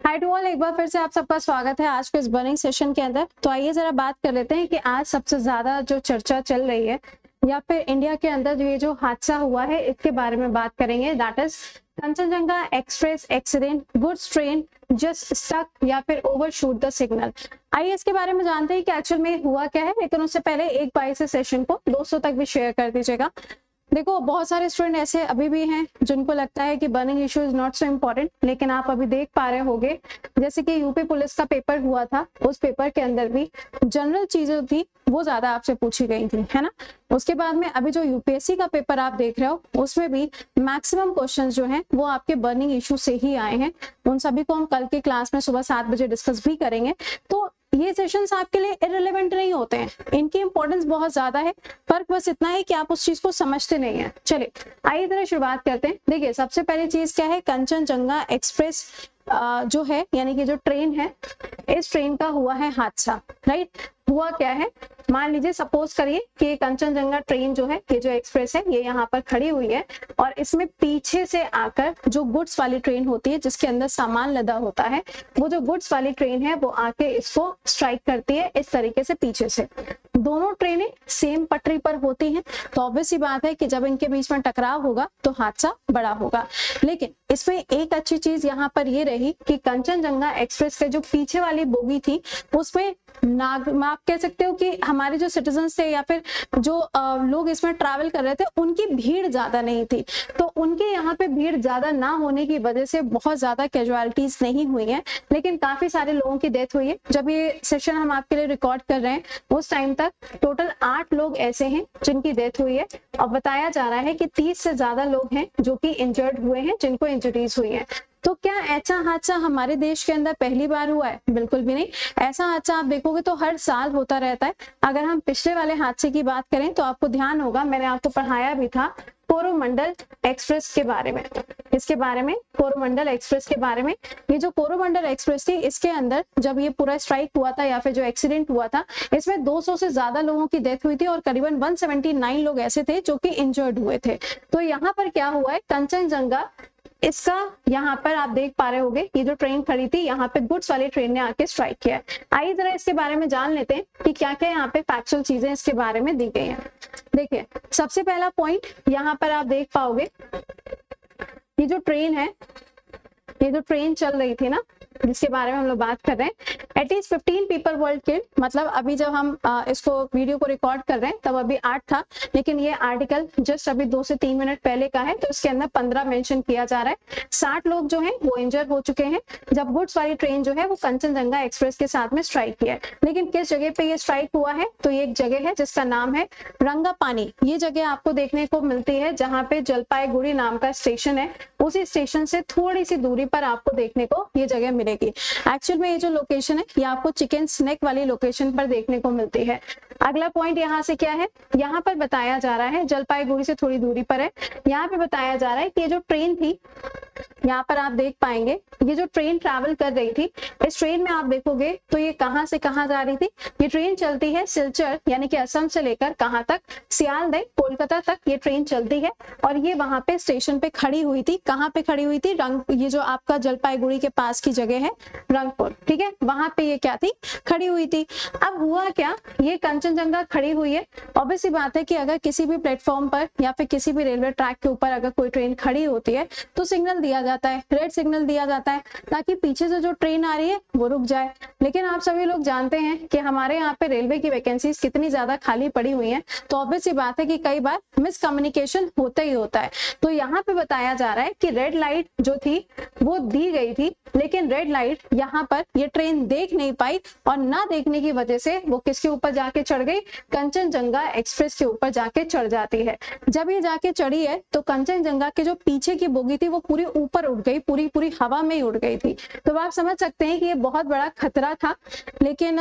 Hi to all, एक बार फिर से आप सबका स्वागत है आज के इस बर्निंग सेशन के अंदर। तो आइए जरा बात कर लेते हैं कि आज सबसे ज्यादा जो चर्चा चल रही है या फिर इंडिया के अंदर ये जो हादसा हुआ है इसके बारे में बात करेंगे। That is Kanchenjunga express accident, goods train just stuck या फिर ओवरशूट द सिग्नल। आइए इसके बारे में जानते हैं कि एक्चुअल में हुआ क्या है, लेकिन उससे पहले एक बार इस सेशन को दोस्तों तक भी शेयर कर दीजिएगा। देखो, बहुत सारे स्टूडेंट ऐसे अभी भी हैं जिनको लगता है कि burning issue is not so important, लेकिन आप अभी देख पा रहे होंगे जैसे कि यूपी पुलिस का पेपर हुआ था, उस पेपर के अंदर भी जनरल चीजें थी वो ज्यादा आपसे पूछी गई थी, है ना। उसके बाद में अभी जो यूपीएससी का पेपर आप देख रहे हो उसमें भी मैक्सिमम क्वेश्चंस जो हैं वो आपके बर्निंग इशू से ही आए हैं। उन सभी को हम कल के क्लास में सुबह 7 बजे डिस्कस भी करेंगे। तो ये सेशंस आपके लिए इररिलेवेंट नहीं होते हैं, इनकी इंपॉर्टेंस बहुत ज्यादा है। फर्क बस इतना है कि आप उस चीज को समझते नहीं है। चलिए आइए जरा शुरुआत करते हैं। देखिए, सबसे पहली चीज क्या है, कंचनजंगा एक्सप्रेस जो है यानी कि जो ट्रेन है, इस ट्रेन का हुआ है हादसा। राइट, हुआ क्या है, मान लीजिए सपोज करिए कि कंचनजंगा ट्रेन जो है, ये जो एक्सप्रेस है, ये यहाँ पर खड़ी हुई है और इसमें पीछे से आकर जो गुड्स वाली ट्रेन होती है जिसके अंदर सामान लदा होता है, वो जो गुड्स वाली ट्रेन है वो आके इसको स्ट्राइक करती है इस तरीके से पीछे से। दोनों ट्रेनें सेम पटरी पर होती हैं, तो ऑब्वियस सी बात है कि जब इनके बीच में टकराव होगा तो हादसा बड़ा होगा। लेकिन इसमें एक अच्छी चीज यहाँ पर ये रही कि कंचनजंगा एक्सप्रेस के जो पीछे वाली बोगी थी उसमें आप कह सकते हो कि हमारे जो सिटीजन्स थे या फिर जो लोग इसमें ट्रैवल कर रहे थे उनकी भीड़ ज्यादा नहीं थी। तो उनके यहाँ पे भीड़ ज्यादा ना होने की वजह से बहुत ज्यादा कैजुअलिटीज नहीं हुई हैं, लेकिन काफी सारे लोगों की डेथ हुई है। जब ये सेशन हम आपके लिए रिकॉर्ड कर रहे हैं उस टाइम तक टोटल 8 लोग ऐसे हैं जिनकी डेथ हुई है और बताया जा रहा है कि 30 से ज्यादा लोग हैं जो कि इंजर्ड हुए हैं, जिनको इंजरीज हुई है। तो क्या ऐसा हादसा हमारे देश के अंदर पहली बार हुआ है? बिल्कुल भी नहीं। ऐसा हादसा आप देखोगे तो हर साल होता रहता है। अगर हम पिछले वाले हादसे की बात करें तो आपको ध्यान होगा, मैंने आपको पढ़ाया भी था कोरोमंडल एक्सप्रेस के बारे में, इसके बारे में, कोरोमंडल एक्सप्रेस के बारे में। ये जो कोरोमंडल एक्सप्रेस थी, इसके अंदर जब ये पूरा स्ट्राइक हुआ था या फिर जो एक्सीडेंट हुआ था, इसमें 200 से ज्यादा लोगों की डेथ हुई थी और करीबन 179 लोग ऐसे थे जो कि इंजर्ड हुए थे। तो यहाँ पर क्या हुआ है, कंचनजंगा इसका यहाँ पर आप देख पा रहे होंगे, ये जो ट्रेन खड़ी थी यहाँ पे गुड्स वाली ट्रेन ने आके स्ट्राइक किया है। आइए जरा इसके बारे में जान लेते हैं कि क्या क्या यहाँ पे फैक्चुअल चीजें इसके बारे में दी गई हैं। देखिए, सबसे पहला पॉइंट यहाँ पर आप देख पाओगे, ये जो ट्रेन है, ये जो ट्रेन चल रही थी ना जिसके बारे में हम लोग बात कर रहे हैं, एटलीस्ट 15 पीपल वर्ल्ड किल्ड। मतलब अभी जब हम इसको वीडियो को रिकॉर्ड कर रहे हैं तब अभी 8 था, लेकिन ये आर्टिकल जस्ट अभी 2 से 3 मिनट पहले का है, तो इसके अंदर 15 मेंशन किया जा रहा है। 60 लोग जो हैं वो इंजर हो चुके हैं जब गुड्स वाली ट्रेन जो है वो कंचनजंगा एक्सप्रेस के साथ में स्ट्राइक किया है। लेकिन किस जगह पे ये स्ट्राइक हुआ है, तो ये एक जगह है जिसका नाम है रंगापानी। ये जगह आपको देखने को मिलती है जहाँ पे जलपाईगुड़ी नाम का स्टेशन है, उसी स्टेशन से थोड़ी सी दूरी पर आपको देखने को ये जगह मिलेगी। एक्चुअल में ये जो लोकेशन है ये आपको चिकन स्नेक वाली लोकेशन पर देखने को मिलती है। अगला पॉइंट यहाँ से क्या है, यहाँ पर बताया जा रहा है, जलपाईगुड़ी से थोड़ी दूरी पर है, यहाँ पे बताया जा रहा है कि ये जो ट्रेन थी, यहाँ पर आप देख पाएंगे ये जो ट्रेन ट्रैवल कर रही थी, इस ट्रेन में आप देखोगे तो ये कहाँ से कहाँ जा रही थी। ये ट्रेन चलती है सिलचर यानी कि असम से लेकर कहाँ तक, सियालदह कोलकाता तक ये ट्रेन चलती है और ये वहां पे स्टेशन पे खड़ी हुई थी। कहाँ पे खड़ी हुई थी, ये जो आपका जलपाईगुड़ी के पास की जगह है रंगपुर, ठीक है, वहां पे ये क्या थी, खड़ी हुई थी। अब हुआ क्या, ये कंचनजंगा खड़ी हुई है। ऑब्वियस बात है कि अगर किसी भी प्लेटफॉर्म पर या फिर किसी भी रेलवे ट्रैक के ऊपर अगर कोई ट्रेन खड़ी होती है तो सिग्नल दिया जाता है, रेड सिग्नल दिया जाता है ताकि पीछे से जो ट्रेन आ रही है वो रुक जाए। लेकिन आप सभी लोग जानते हैं कि हमारे यहाँ पे रेलवे की वैकेंसीज कितनी ज्यादा खाली पड़ी हुई हैं, तो ऑब्वियस सी बात है कि कई बार मिसकम्युनिकेशन होता ही होता है। तो यहाँ पे बताया जा रहा है कि रेड लाइट जो थी वो दी गई थी, लेकिन रेड लाइट यहाँ पर ये ट्रेन देख नहीं पाई और ना देखने की वजह से वो किसके ऊपर जाके चढ़ गई, कंचनजंगा एक्सप्रेस के ऊपर जाके चढ़ जाती है। जब ये जाके चढ़ी है तो कंचनजंगा के जो पीछे की बोगी थी वो पूरी ऊपर उड़ गई, पूरी पूरी हवा में ही उड़ गई थी। तो आप समझ सकते हैं कि ये बहुत बड़ा खतरा था। लेकिन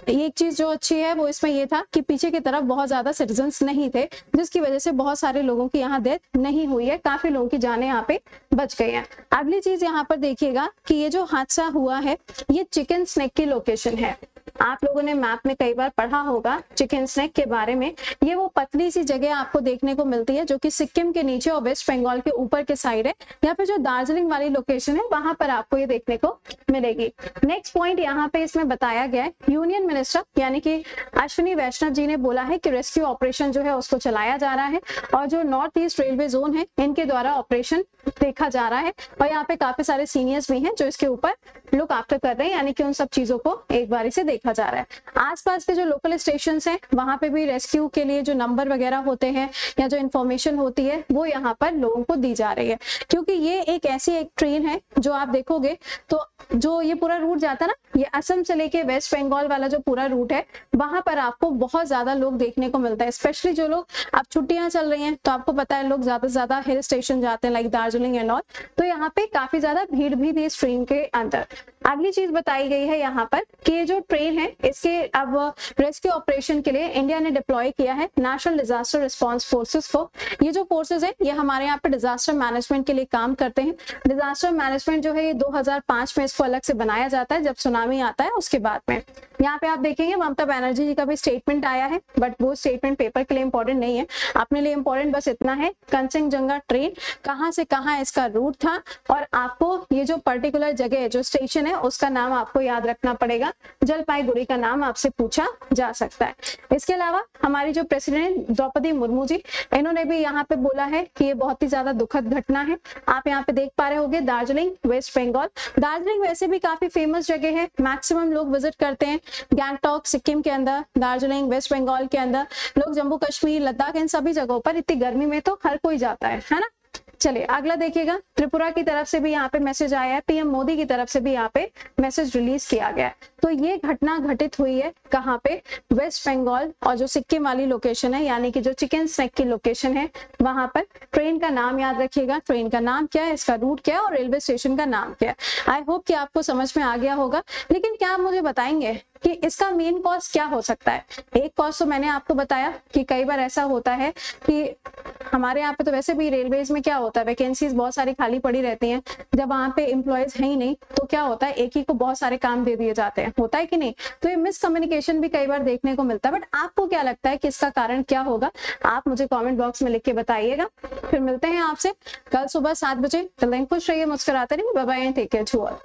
एक चीज जो अच्छी है वो इसमें ये था कि पीछे की तरफ बहुत ज्यादा सिटीजन्स नहीं थे, जिसकी वजह से बहुत सारे लोगों की यहाँ डेथ नहीं हुई है, काफी लोगों की जानें यहाँ पे बच गई हैं। अगली चीज यहाँ पर देखिएगा कि ये जो हादसा हुआ है ये चिकन स्नेक की लोकेशन है। आप लोगों ने मैप में कई बार पढ़ा होगा चिकन स्नेक के बारे में। ये वो पतली सी जगह आपको देखने को मिलती है जो कि सिक्किम के नीचे और वेस्ट बंगाल के ऊपर के साइड है, या फिर जो दार्जिलिंग वाली लोकेशन है वहां पर आपको ये देखने को मिलेगी। नेक्स्ट पॉइंट यहाँ पे इसमें बताया गया है, यूनियन मिनिस्टर यानी कि अश्विनी वैष्णव जी ने बोला है कि रेस्क्यू ऑपरेशन जो है उसको चलाया जा रहा है और जो नॉर्थ ईस्ट रेलवे जोन है इनके द्वारा ऑपरेशन देखा जा रहा है, और यहाँ पे काफी सारे सीनियर्स भी हैं जो इसके ऊपर लुक आफ्टर कर रहे हैं, यानी कि उन सब चीजों को एक बारी से देखा जा रहा है। आसपास के जो लोकल स्टेशंस हैं वहां पे भी रेस्क्यू के लिए जो नंबर वगैरह होते हैं या जो इन्फॉर्मेशन होती है वो यहाँ पर लोगों को दी जा रही है, क्योंकि ये एक ऐसी एक ट्रेन है जो आप देखोगे तो जो ये पूरा रूट जाता है ना, ये असम से लेके वेस्ट बंगाल वाला जो पूरा रूट है वहां पर आपको बहुत ज्यादा लोग देखने को मिलता है। स्पेशली जो लोग, अब छुट्टियां चल रही हैं तो आपको पता है लोग ज्यादा से ज्यादा हिल स्टेशन जाते हैं लाइक दार्जिलिंग एंड ऑल, तो यहाँ पे काफी ज्यादा भीड़ भी थी इस ट्रेन के अंदर। अगली चीज बताई गई है यहाँ पर कि ये जो ट्रेन है इसके अब रेस्क्यू ऑपरेशन के लिए इंडिया ने डिप्लॉय किया है नेशनल डिजास्टर रिस्पांस फोर्सेस को। ये जो फोर्सेस है ये हमारे यहाँ पे डिजास्टर मैनेजमेंट के लिए काम करते हैं। डिजास्टर मैनेजमेंट जो है ये 2005 में इसको अलग से बनाया जाता है जब सुनामी आता है उसके बाद में। यहाँ पे आप देखेंगे ममता बनर्जी जी का भी स्टेटमेंट आया है, बट वो स्टेटमेंट पेपर के लिए इंपॉर्टेंट नहीं है, अपने लिए इंपॉर्टेंट बस इतना है कंचनजंगा ट्रेन कहाँ से कहाँ इसका रूट था, और आपको ये जो पर्टिकुलर जगह जो स्टेशन है उसका नाम आपको याद रखना पड़ेगा। जलपाईगुड़ी का नाम आपसे पूछा जा सकता है। इसके अलावा हमारी जो प्रेसिडेंट द्रौपदी मुर्मू जी, इन्होंने भी यहाँ पे बोला है कि ये बहुत ही ज्यादा दुखद घटना है। आप यहाँ पे देख पा रहे होंगे दार्जिलिंग वेस्ट बंगाल। दार्जिलिंग वैसे भी काफी फेमस जगह है, मैक्सिमम लोग विजिट करते हैं। गैंगटॉक सिक्किम के अंदर, दार्जिलिंग वेस्ट बंगाल के अंदर, लोग जम्मू कश्मीर लद्दाख इन सभी जगहों पर इतनी गर्मी में तो हर कोई जाता है ना। चलिए अगला देखिएगा, त्रिपुरा की तरफ से भी यहाँ पे मैसेज आया है, पीएम मोदी की तरफ से भी यहाँ पे मैसेज रिलीज किया गया है। तो ये घटना घटित हुई है कहाँ पे, वेस्ट बंगाल और जो सिक्किम वाली लोकेशन है यानी कि जो चिकन स्नेक की लोकेशन है वहां पर। ट्रेन का नाम याद रखिएगा, ट्रेन का नाम क्या है, इसका रूट क्या है और रेलवे स्टेशन का नाम क्या है। आई होप कि आपको समझ में आ गया होगा। लेकिन क्या आप मुझे बताएंगे कि इसका मेन कॉज क्या हो सकता है? एक कॉज तो मैंने आपको बताया कि कई बार ऐसा होता है कि हमारे यहाँ पे तो वैसे भी रेलवेज में क्या होता है, वैकेंसीज बहुत सारी खाली पड़ी रहती हैं। जब वहां पे एम्प्लॉयज है ही नहीं तो क्या होता है, एक ही को बहुत सारे काम दे दिए जाते हैं, होता है कि नहीं। तो ये मिसकम्युनिकेशन भी कई बार देखने को मिलता है। बट आपको क्या लगता है कि इसका कारण क्या होगा? आप मुझे कॉमेंट बॉक्स में लिख के बताइएगा। फिर मिलते हैं आपसे कल सुबह 7 बजे। खुश रहिए, मुस्कुराते रहिए। Bye bye, take care to all.